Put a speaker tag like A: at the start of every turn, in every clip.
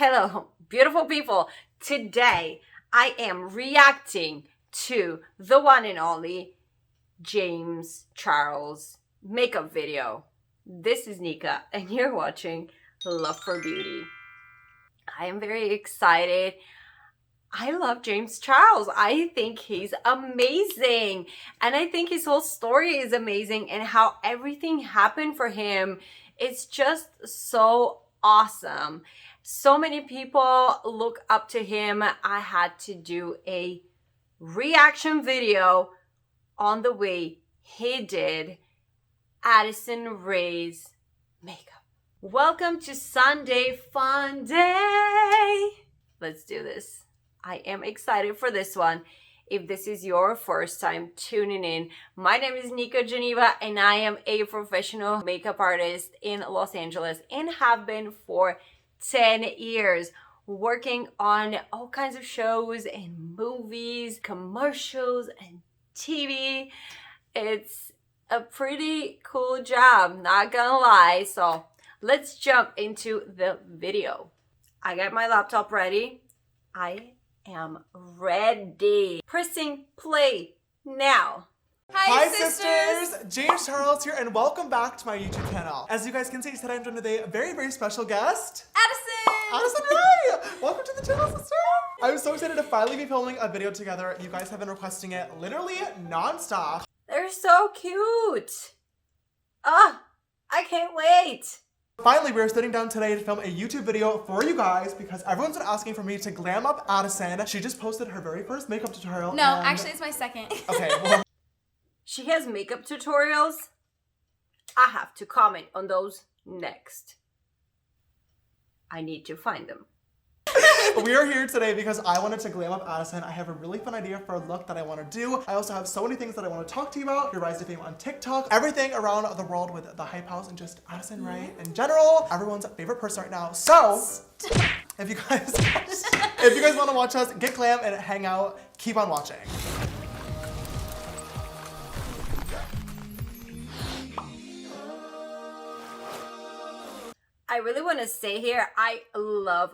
A: Hello, beautiful people. Today, I am reacting to the one and only James Charles makeup video. This is Nika, and you're watching Love for Beauty. I am very excited. I love James Charles. I think he's amazing. And I think his whole story is amazing, and how everything happened for him. It's just so awesome. So many people look up to him. I had to do a reaction video on the way he did Addison Rae's makeup. Welcome to Sunday Fun Day. Let's do this. I am excited for this one. If this is your first time tuning in, my name is Nika Geneva, and I am a professional makeup artist in Los Angeles and have been for 10 years, working on all kinds of shows and movies, commercials, and TV. It's a pretty cool job, not gonna lie. So let's jump into the video. I got my laptop ready. I am ready. Pressing play now.
B: Hi sisters! James Charles here, and welcome back to my YouTube channel. As you guys can see, today I'm joined with a very special guest. Addison Rae! Welcome to the channel, sister! I'm so excited to finally be filming a video together. You guys have been requesting it literally non-stop.
A: They're so cute. I can't wait.
B: Finally, we're sitting down today to film a YouTube video for you guys because everyone's been asking for me to glam up Addison. She just posted her very first makeup tutorial.
C: No, actually it's my second.
B: Okay, well.
A: She has makeup tutorials. I have to comment on those next. I need to find them.
B: We are here today because I wanted to glam up Addison. I have a really fun idea for a look that I want to do. I also have so many things that I want to talk to you about. Your rise to fame on TikTok, everything around the world with the Hype House, and just Addison Rae in general. Everyone's favorite person right now. So, if you guys want to watch us get glam and hang out, keep on watching.
A: I really want to say here, I love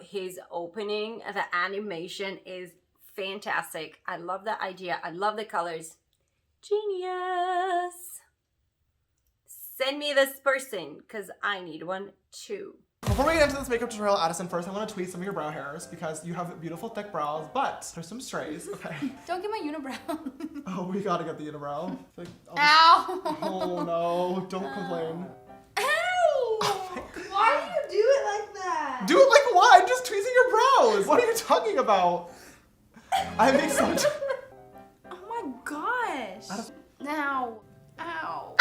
A: his opening. The animation is fantastic. I love the idea. I love the colors. Genius. Send me this person because I need one too.
B: Before we get into this makeup tutorial, Addison, first I want to tweeze some of your brow hairs because you have beautiful thick brows, but there's some strays, okay?
C: Don't get my unibrow.
B: Oh, we gotta get the unibrow. Like,
C: Ow!
B: Oh no, don't complain.
C: Why do you do it like that?
B: Do it like what? I'm just tweezing your brows. What are you talking about? I make so much.
C: Oh my gosh. Now. Ow.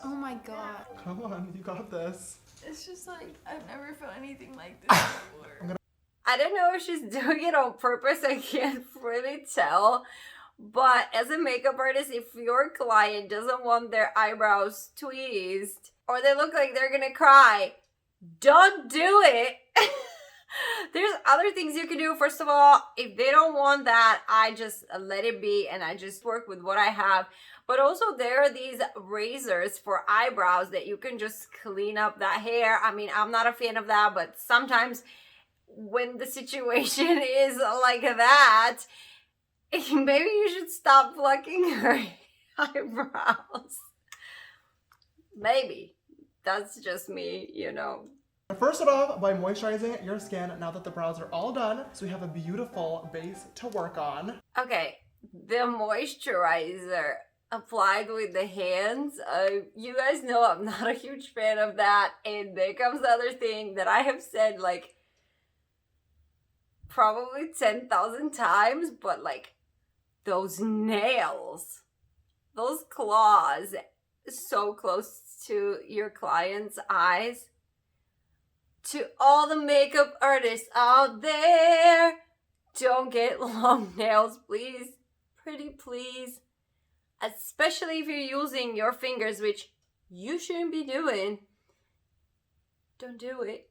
C: Oh my god.
B: Come on, you got this.
C: It's just like, I've never felt anything like this before.
A: I don't know if she's doing it on purpose. I can't really tell. But as a makeup artist, if your client doesn't want their eyebrows tweezed, or they look like they're gonna cry, don't do it. There's other things you can do. First of all, if they don't want that, I just let it be and I just work with what I have. But also there are these razors for eyebrows that you can just clean up that hair. I mean, I'm not a fan of that, but sometimes when the situation is like that, maybe you should stop plucking her eyebrows. Maybe. That's just me, you know.
B: First off, by moisturizing your skin now that the brows are all done, so we have a beautiful base to work on.
A: Okay, the moisturizer applied with the hands, you guys know I'm not a huge fan of that. And there comes the other thing that I have said like probably 10,000 times, but like those nails, those claws, so close to your client's eyes. To all the makeup artists out there, don't get long nails, please. Pretty please. Especially if you're using your fingers, which you shouldn't be doing. Don't do it.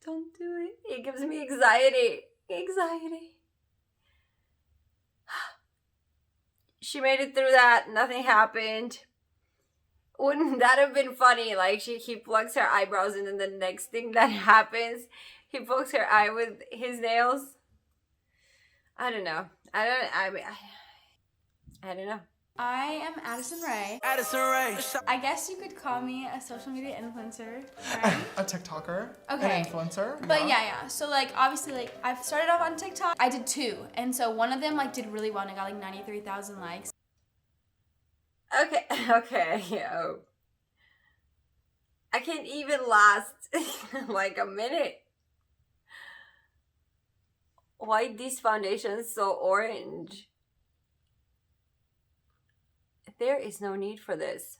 A: Don't do it. It gives me anxiety. She made it through that. Nothing happened. Wouldn't that have been funny? Like he plucks her eyebrows and then the next thing that happens, he pokes her eye with his nails. I don't know. I don't know.
C: I am Addison Rae.
D: Addison Rae.
C: I guess you could call me a social media influencer, right?
B: A TikToker.
C: Okay.
B: An influencer.
C: But yeah. So like obviously like I've started off on TikTok. I did 2. And so one of them like did really well and I got like 93,000 likes.
A: Okay, yo. I can't even last like a minute. Why this foundation is so orange? There is no need for this.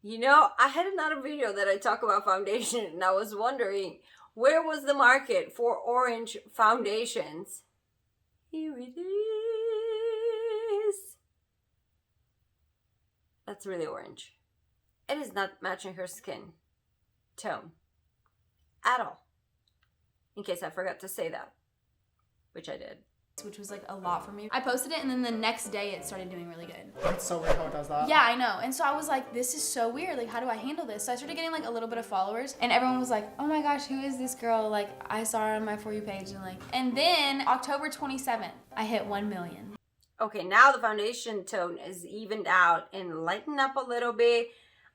A: You know, I had another video that I talk about foundation and I was wondering where was the market for orange foundations? Here it is. That's really orange. It is not matching her skin tone at all. In case I forgot to say that, which I did.
C: Which was like a lot for me. I posted it and then the next day it started doing really good.
B: That's so weird how it does that.
C: Yeah, I know. And so I was like, this is so weird. Like, how do I handle this? So I started getting like a little bit of followers and everyone was like, oh my gosh, who is this girl? Like, I saw her on my For You page and then October 27th, I hit 1 million.
A: Okay, now the foundation tone is evened out and lightened up a little bit.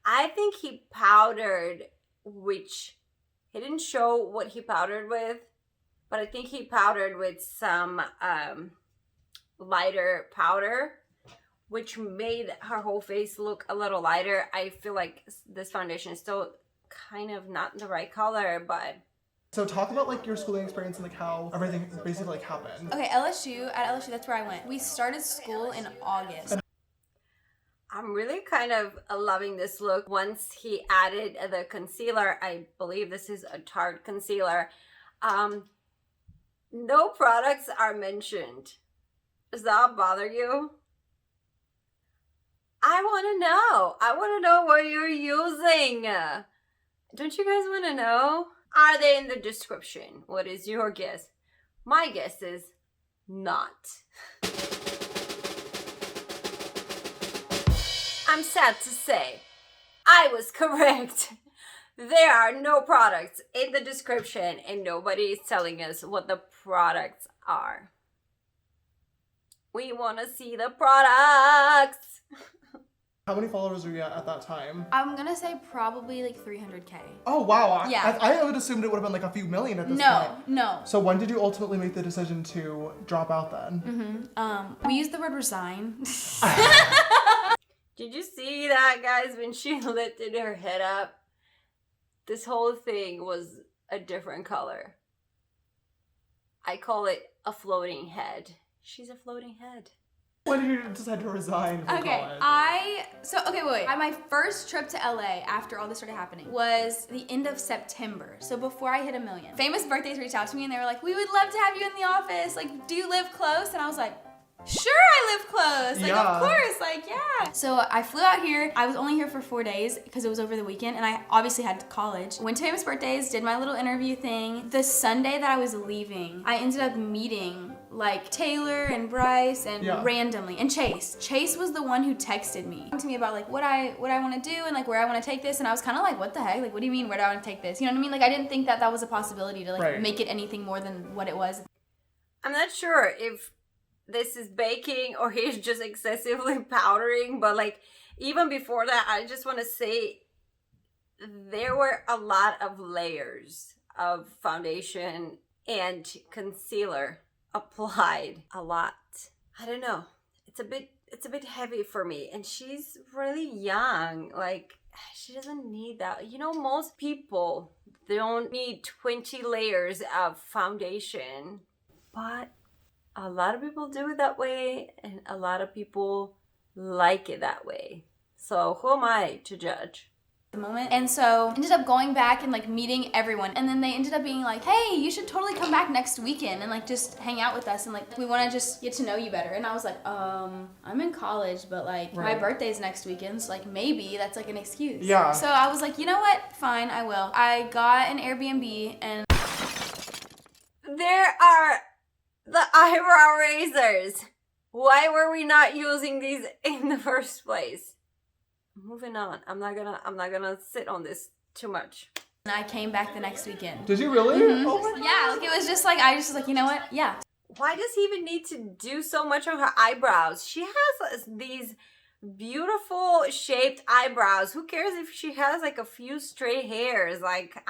A: I think he powdered, which he didn't show what he powdered with, but I think he powdered with some lighter powder, which made her whole face look a little lighter. I feel like this foundation is still kind of not the right color, but...
B: So talk about like your schooling experience and like how everything basically like happened.
C: Okay, at LSU, that's where I went. We started school in August.
A: I'm really kind of loving this look. Once he added the concealer, I believe this is a Tarte concealer. No products are mentioned. Does that bother you? I want to know. I want to know what you're using. Don't you guys want to know? Are they in the description? What is your guess? My guess is not. I'm sad to say, I was correct. There are no products in the description and nobody is telling us what the products are. We want to see the products.
B: How many followers were you at that time?
C: I'm gonna say probably like 300K.
B: Oh wow.
C: Yeah.
B: I would assumed it would have been like a few million at this point.
C: No.
B: So when did you ultimately make the decision to drop out then?
C: We used the word resign.
A: Did you see that, guys? When she lifted her head up, this whole thing was a different color. I call it a floating head. She's a floating head.
B: When did you decide to resign from
C: Okay,
B: college?
C: wait. My first trip to LA after all this started happening was the end of September. So before I hit 1 million. Famous Birthdays reached out to me and they were like, we would love to have you in the office. Like, do you live close? And I was like, sure, I live close. Like,
B: Yeah.
C: of course, like, yeah. So I flew out here. I was only here for 4 days because it was over the weekend and I obviously had college. Went to Famous Birthdays, did my little interview thing. The Sunday that I was leaving, I ended up meeting like Taylor and Bryce and randomly, and Chase. Chase was the one who texted me to me about like what I want to do and like where I want to take this, and I was kind of like, what the heck? Like, what do you mean, where do I want to take this? You know what I mean? Like, I didn't think that that was a possibility to like make it anything more than what it was.
A: I'm not sure if this is baking or he's just excessively powdering, but like even before that, I just want to say there were a lot of layers of foundation and concealer applied. A lot. I don't know. It's a bit heavy for me, and she's really young. Like, she doesn't need that. You know, most people don't need 20 layers of foundation, but a lot of people do it that way, and a lot of people like it that way. So who am I to judge?
C: The moment. And so ended up going back and like meeting everyone, and then they ended up being like, hey, you should totally come back next weekend and like just hang out with us, and like we want to just get to know you better. And I was like, I'm in college, but like my birthday's next weekend, so like maybe that's like an excuse.
B: Yeah.
C: So I was like, you know what, fine, I will. I got an Airbnb, and
A: there are the eyebrow razors. Why were we not using these in the first place? moving on. I'm not gonna sit on this too much.
C: And I came back the next weekend.
B: Did you really? Oh my God.
C: Yeah, like it was just like, I just was like, you know what? Yeah.
A: Why does he even need to do so much on her eyebrows? She has these beautiful shaped eyebrows. Who cares if she has like a few stray hairs? Like,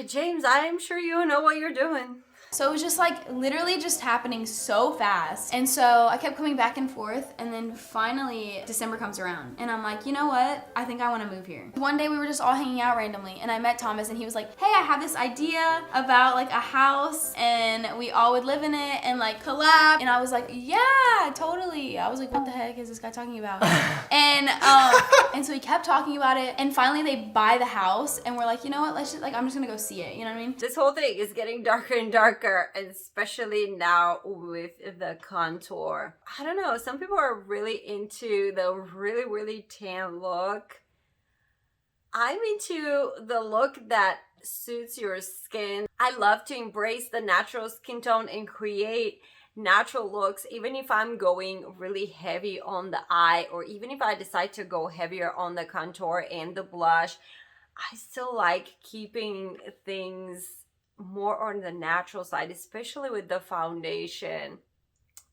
A: James, I'm sure you know what you're doing.
C: So it was just like literally just happening so fast. And so I kept coming back and forth, and then finally December comes around and I'm like, you know what? I think I want to move here. One day we were just all hanging out randomly and I met Thomas and he was like, hey, I have this idea about like a house and we all would live in it and like collab. And I was like, yeah, totally. I was like, what the heck is this guy talking about? And so he kept talking about it, and finally they buy the house and we're like, you know what? Let's just like, I'm just gonna go see it. You know what I mean?
A: This whole thing is getting darker and darker, and especially now with the contour. I don't know, some people are really into the really, really tan look. I'm into the look that suits your skin. I love to embrace the natural skin tone and create natural looks, even if I'm going really heavy on the eye, or even if I decide to go heavier on the contour and the blush. I still like keeping things more on the natural side, especially with the foundation,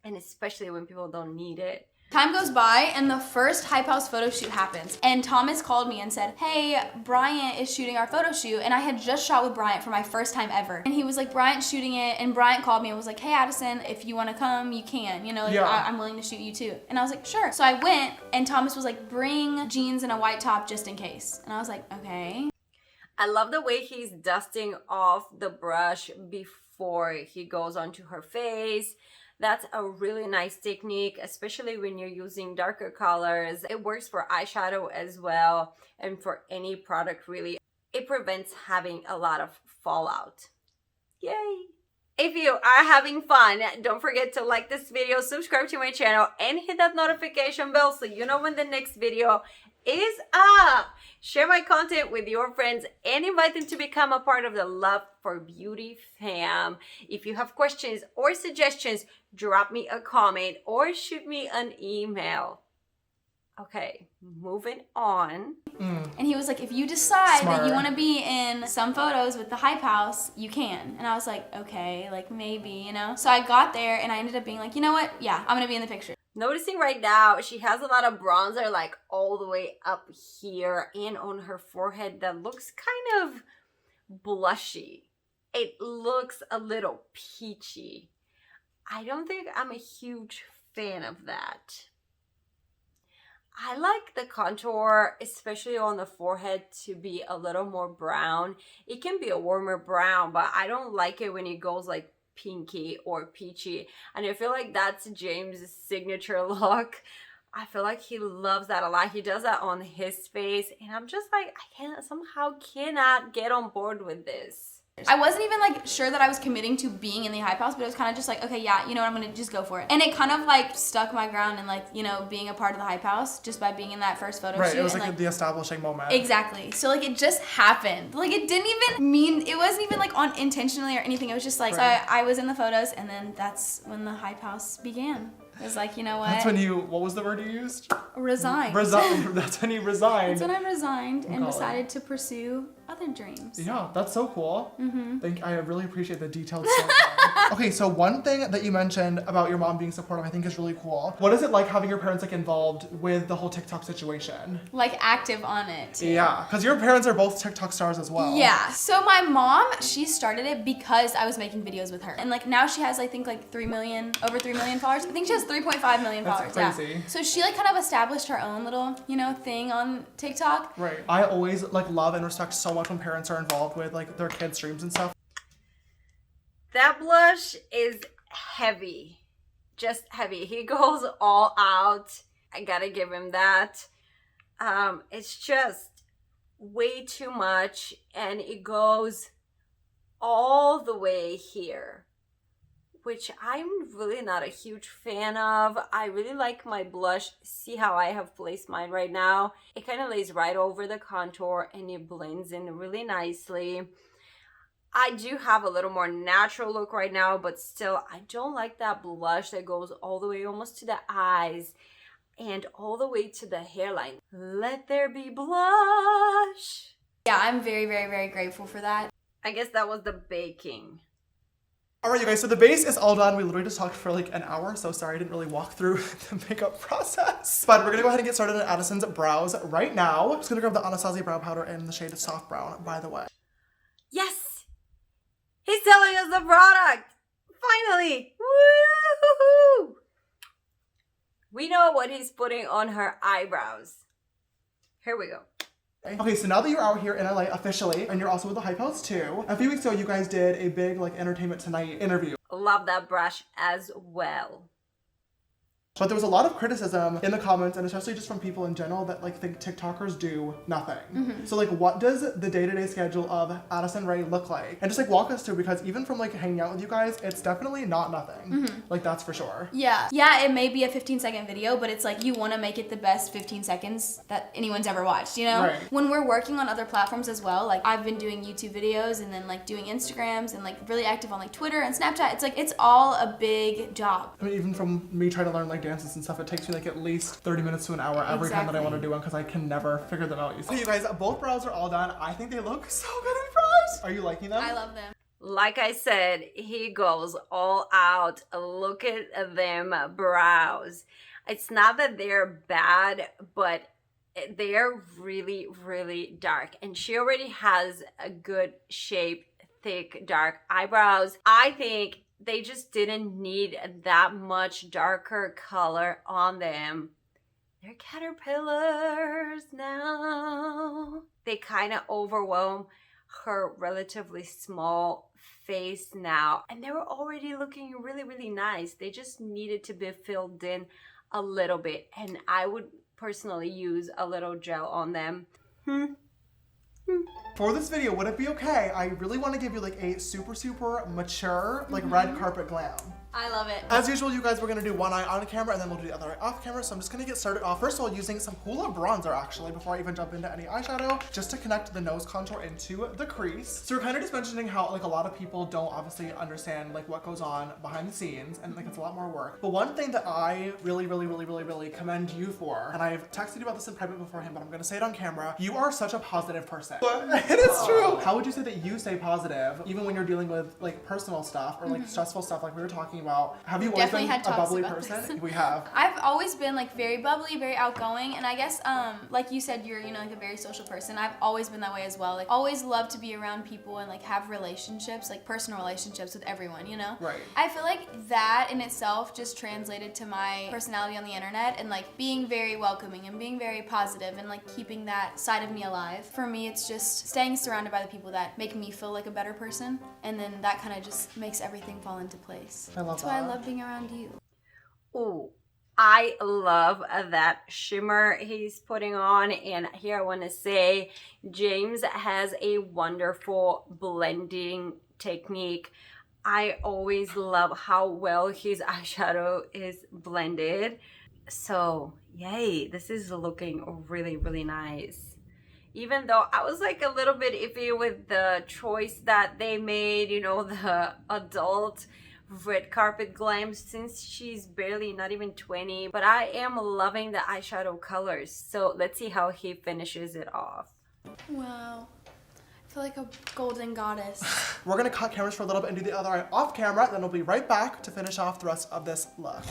A: and especially when people don't need it.
C: Time goes by and the first Hype House photo shoot happens, and Thomas called me and said, hey, Bryant is shooting our photo shoot. And I had just shot with Bryant for my first time ever, and he was like, Bryant's shooting it. And Bryant called me and was like, hey Addison, if you want to come, you can, you know, like,
B: yeah.
C: I'm willing to shoot you too. And I was like, sure. So I went, and Thomas was like, bring jeans and a white top just in case. And I was like, okay.
A: I love the way he's dusting off the brush before he goes onto her face. That's a really nice technique, especially when you're using darker colors. It works for eyeshadow as well, and for any product really. It prevents having a lot of fallout. Yay! If you are having fun, don't forget to like this video, subscribe to my channel, and hit that notification bell so you know when the next video is up. Share my content with your friends and invite them to become a part of the Love for Beauty fam. If you have questions or suggestions, drop me a comment or shoot me an email. Okay, moving on.
C: And he was like, if you decide that you
B: Smart.
C: want to be in some photos with the Hype House, you can. And I was like, okay, like maybe, you know? So I got there and I ended up being like, you know what? Yeah, I'm going to be in the picture.
A: Noticing right now, she has a lot of bronzer like all the way up here and on her forehead that looks kind of blushy. It looks a little peachy. I don't think I'm a huge fan of that. I like the contour, especially on the forehead, to be a little more brown. It can be a warmer brown, but I don't like it when it goes like pinky or peachy. And I feel like that's James' signature look. I feel like he loves that a lot. He does that on his face, and I'm just like, I somehow cannot get on board with this.
C: I wasn't even like sure that I was committing to being in the Hype House, but it was kind of just like, okay, yeah, you know what, I'm gonna just go for it. And it kind of like stuck my ground in like, you know, being a part of the Hype House just by being in that first photo
B: Right,
C: shoot.
B: it was
C: and,
B: like the establishing moment.
C: Exactly. So like it just happened. Like it didn't even mean, it wasn't even like on intentionally or anything. It was just like,
B: Right.
C: so I was in the photos, and then that's when the Hype House began. It was like, you know what?
B: That's when you, what was the word you used?
C: Resigned.
B: That's when you resigned.
C: That's when I resigned and
B: God.
C: decided to pursue other dreams.
B: Yeah, that's so cool. I really appreciate the detailed storytelling. Okay, so one thing that you mentioned about your mom being supportive I think is really cool. What is it like having your parents like involved with the whole TikTok situation?
C: Like active on it.
B: Yeah, because your parents are both TikTok stars as well.
C: Yeah. So my mom, she started it because I was making videos with her. And like now she has, I think, like 3 million, over 3 million followers. I think she has 3.5 million
B: That's
C: followers.
B: crazy.
C: Yeah. So she like kind of established her own little, you know, thing on TikTok.
B: Right. I always like love and respect so much when parents are involved with like their kids' streams and stuff.
A: That blush is heavy. Just heavy. He goes all out. I gotta give him that. It's just way too much, and it goes all the way here, which I'm really not a huge fan of. I really like my blush. See how I have placed mine right now? It kind of lays right over the contour and it blends in really nicely. I do have a little more natural look right now, but still, I don't like that blush that goes all the way almost to the eyes. and all the way to the hairline. Let there be blush.
C: Yeah, I'm very, very, very grateful for that.
A: I guess that was the baking.
B: All right, you guys, so the base is all done. We literally just talked for like an hour, so sorry I didn't really walk through the makeup process. But we're gonna go ahead and get started on Addison's brows right now. I'm just gonna grab the Anastasia brow powder in the shade Soft Brown, by the way.
A: Yes! He's telling us the product! Finally! Woo-hoo-hoo! We know what he's putting on her eyebrows. Here we go.
B: Okay, so now that you're out here in LA officially, and you're also with the Hype House too, a few weeks ago you guys did a big like Entertainment Tonight interview.
A: Love that brush as well.
B: But there was a lot of criticism in the comments, and especially just from people in general, that like think TikTokers do nothing. So like, what does the day-to-day schedule of Addison Rae look like? And just like walk us through, because even from like hanging out with you guys, it's definitely not nothing. Like, that's for sure.
C: Yeah, it may be a 15-second video, but it's like you want to make it the best 15 seconds that anyone's ever watched, you know?
B: Right.
C: When we're working on other platforms as well, like I've been doing YouTube videos and then like doing Instagrams and like really active on like Twitter and Snapchat. It's like, it's all a big job.
B: I mean, even from me trying to learn like dances and stuff, it takes me like at least 30 minutes to an hour every time that I want to do one, because I can never figure them out. Okay, you guys, both brows are all done. I think they look so good in brows. Are you liking them?
C: I love them.
A: Like I said, he goes all out. Look at them brows. It's not that they're bad, but they're really, really dark. And she already has a good shape, thick, dark eyebrows. I think they just didn't need that much darker color on them. They're caterpillars now. They kind of overwhelm her relatively small face now. And they were already looking really, really nice. They just needed to be filled in a little bit. And I would personally use a little gel on them.
B: For this video, would it be okay? I really want to give you like a super, super mature, like red carpet glam.
C: I love it.
B: As usual, you guys, we're gonna do one eye on camera and then we'll do the other eye off camera. So I'm just gonna get started off, first of all, using some Hoola bronzer actually, before I even jump into any eyeshadow, just to connect the nose contour into the crease. So we're kind of just mentioning how like a lot of people don't obviously understand like what goes on behind the scenes, and like it's a lot more work. But one thing that I really commend you for, and I've texted you about this in private beforehand, but I'm gonna say it on camera, you are such a positive person. But it is true. How would you say that you stay positive, even when you're dealing with like personal stuff or like stressful stuff like we were talking about? Have you always been a bubbly person? We have.
C: I've always been like very bubbly, very outgoing, and I guess like you said, you're like a very social person. I've always been that way as well. Like always loved to be around people and like have relationships, like personal relationships with everyone, you know?
B: Right.
C: I feel like that in itself just translated to my personality on the internet, and like being very welcoming and being very positive and like keeping that side of me alive. For me, it's just staying surrounded by the people that make me feel like a better person, and then that kind of just makes everything fall into place.
B: I love
C: That's why I love being around you.
A: Ooh, I love that shimmer he's putting on. And here I want to say James has a wonderful blending technique. I always love how well his eyeshadow is blended. So yay, this is looking really, really nice. Even though I was like a little bit iffy with the choice that they made, you know, the adult red carpet glam, since she's barely not even 20, but I am loving the eyeshadow colors. So let's see how he finishes it off.
C: Wow. I feel like a golden goddess.
B: We're gonna cut cameras for a little bit and do the other eye off camera, then we'll be right back to finish off the rest of this look.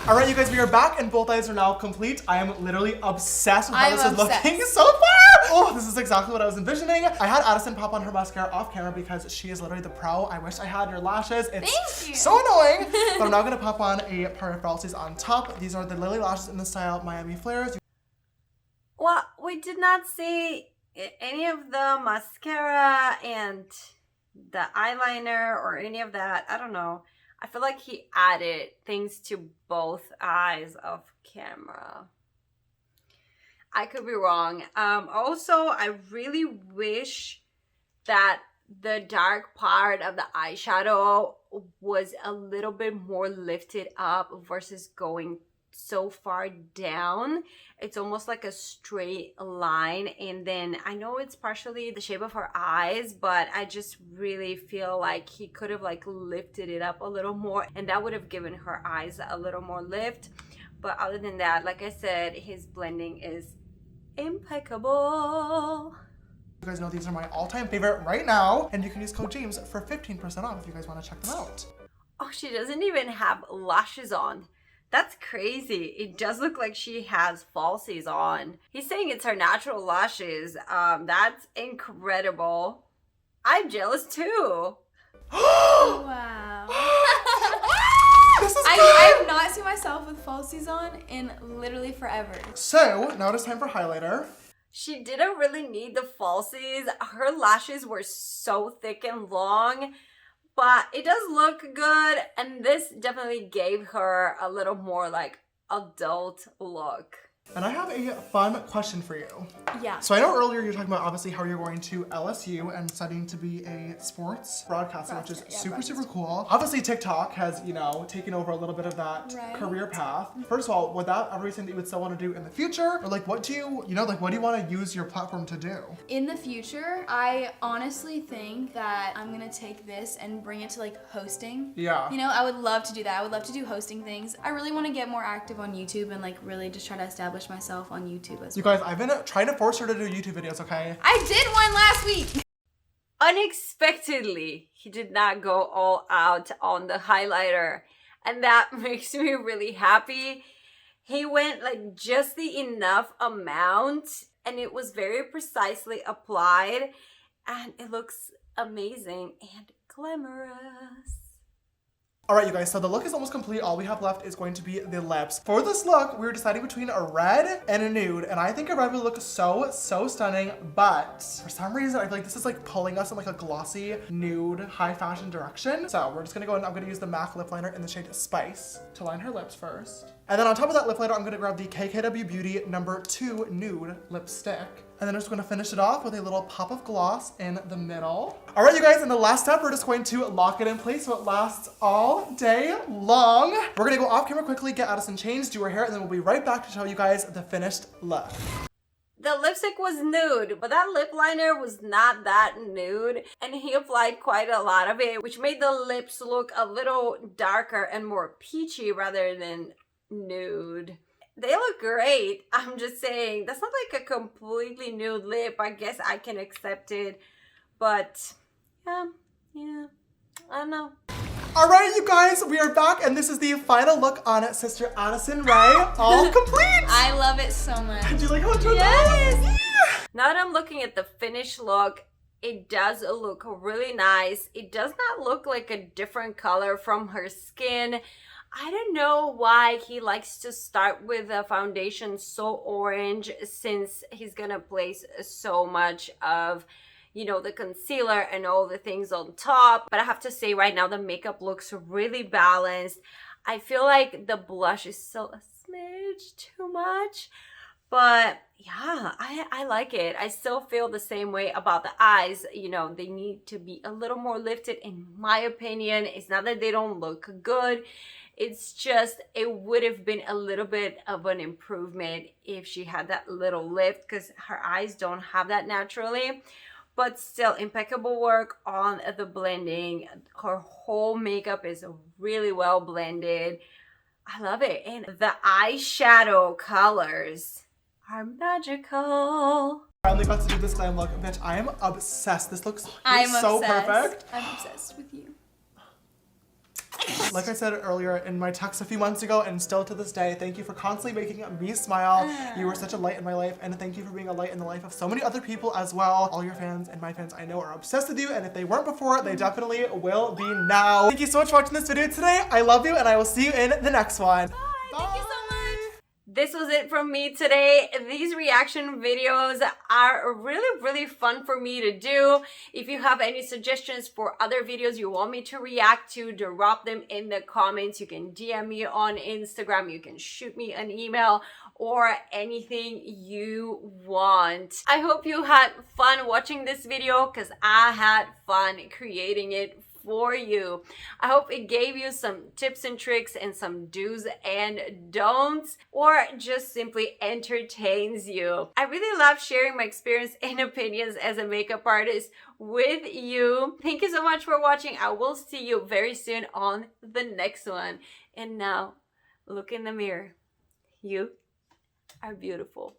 B: All right, you guys, we are back and both eyes are now complete. I am literally obsessed with how this is looking so far. Oh, this is exactly what I was envisioning. I had Addison pop on her mascara off camera because she is literally the pro. I wish I had your lashes. It's
C: Thank you.
B: so annoying. But I'm now gonna pop on a pair of falsies on top. These are the Lily lashes in the style Miami Flares.
A: Well, we did not see any of the mascara and the eyeliner or any of that. I don't know. I feel like he added things to both eyes off camera. I could be wrong. Also, I really wish that the dark part of the eyeshadow was a little bit more lifted up versus going so far down. It's almost like a straight line, and then I know it's partially the shape of her eyes, but I just really feel like he could have like lifted it up a little more, and that would have given her eyes a little more lift. But other than that, like I said, his blending is impeccable.
B: You guys know these are my all-time favorite right now, and you can use code James for 15% off if you guys want to check them out.
A: Oh, she doesn't even have lashes on. That's crazy. It does look like she has falsies on. He's saying it's her natural lashes. That's incredible. I'm jealous too.
C: Wow.
B: This is good.
C: I have not seen myself with falsies on in literally forever.
B: So, now it is time for highlighter.
A: She didn't really need the falsies. Her lashes were so thick and long. But it does look good, and this definitely gave her a little more like adult look.
B: And I have a fun question for you.
C: Yeah.
B: So I know earlier you were talking about obviously how you're going to LSU and studying to be a sports broadcaster, which is super cool. Obviously TikTok has, you know, taken over a little bit of that career path. First of all, would that ever be something that you would still want to do in the future? Or like what do you want to use your platform to do?
C: In the future, I honestly think that I'm gonna take this and bring it to like hosting.
B: Yeah.
C: You know, I would love to do that. I would love to do hosting things. I really want to get more active on YouTube and like really just try to establish myself on YouTube as well.
B: You guys, I've been trying to force her to do YouTube videos, okay?
C: I did one last week.
A: Unexpectedly, he did not go all out on the highlighter, and that makes me really happy. He went like just the enough amount, and it was very precisely applied, and it looks amazing and glamorous.
B: All right, you guys, so the look is almost complete. All we have left is going to be the lips. For this look, we were deciding between a red and a nude, and I think a red would look so stunning, but for some reason, I feel like this is like pulling us in like a glossy, nude, high fashion direction. So we're just gonna go and I'm gonna use the MAC lip liner in the shade Spice to line her lips first. And then on top of that lip liner, I'm gonna grab the KKW Beauty No. 2 Nude Lipstick. And then I'm just gonna finish it off with a little pop of gloss in the middle. All right, you guys, in the last step, we're just going to lock it in place so it lasts all day long. We're gonna go off camera quickly, get Addison changed, do her hair, and then we'll be right back to show you guys the finished look.
A: The lipstick was nude, but that lip liner was not that nude, and he applied quite a lot of it, which made the lips look a little darker and more peachy rather than nude. They look great. I'm just saying, that's not like a completely nude lip. I guess I can accept it, but yeah, I don't know.
B: All right, you guys, we are back, and this is the final look on Sister Addison Rae, all complete.
C: I love it so much.
B: Do you like how it turned
A: Yes.
B: out? Yeah.
A: Now that I'm looking at the finished look, it does look really nice. It does not look like a different color from her skin. I don't know why he likes to start with a foundation so orange, since he's gonna place so much of, you know, the concealer and all the things on top. But I have to say right now the makeup looks really balanced. I feel like the blush is still a smidge too much, but yeah, I like it. I still feel the same way about the eyes. You know, they need to be a little more lifted in my opinion. It's not that they don't look good. It's just, it would have been a little bit of an improvement if she had that little lift, because her eyes don't have that naturally. But still, impeccable work on the blending. Her whole makeup is really well blended. I love it. And the eyeshadow colors are magical.
B: Finally got to do this glam look. Bitch, I am obsessed. This looks
C: I'm
B: so
C: obsessed.
B: perfect.
C: I'm obsessed with you.
B: Like I said earlier in my text a few months ago, and still to this day, thank you for constantly making me smile. You were such a light in my life, and thank you for being a light in the life of so many other people as well. All your fans and my fans I know are obsessed with you, and if they weren't before, they definitely will be now. Thank you so much for watching this video today. I love you, and I will see you in the next one.
C: Bye. Thank you so much.
A: This was it from me today. These reaction videos are really fun for me to do. If you have any suggestions for other videos you want me to react to, drop them in the comments. You can DM me on Instagram, you can shoot me an email, or anything you want. I hope you had fun watching this video, because I had fun creating it for you. I hope it gave you some tips and tricks and some do's and don'ts, or just simply entertains you. I really love sharing my experience and opinions as a makeup artist with you. Thank you so much for watching. I will see you very soon on the next one. And now, look in the mirror You are beautiful.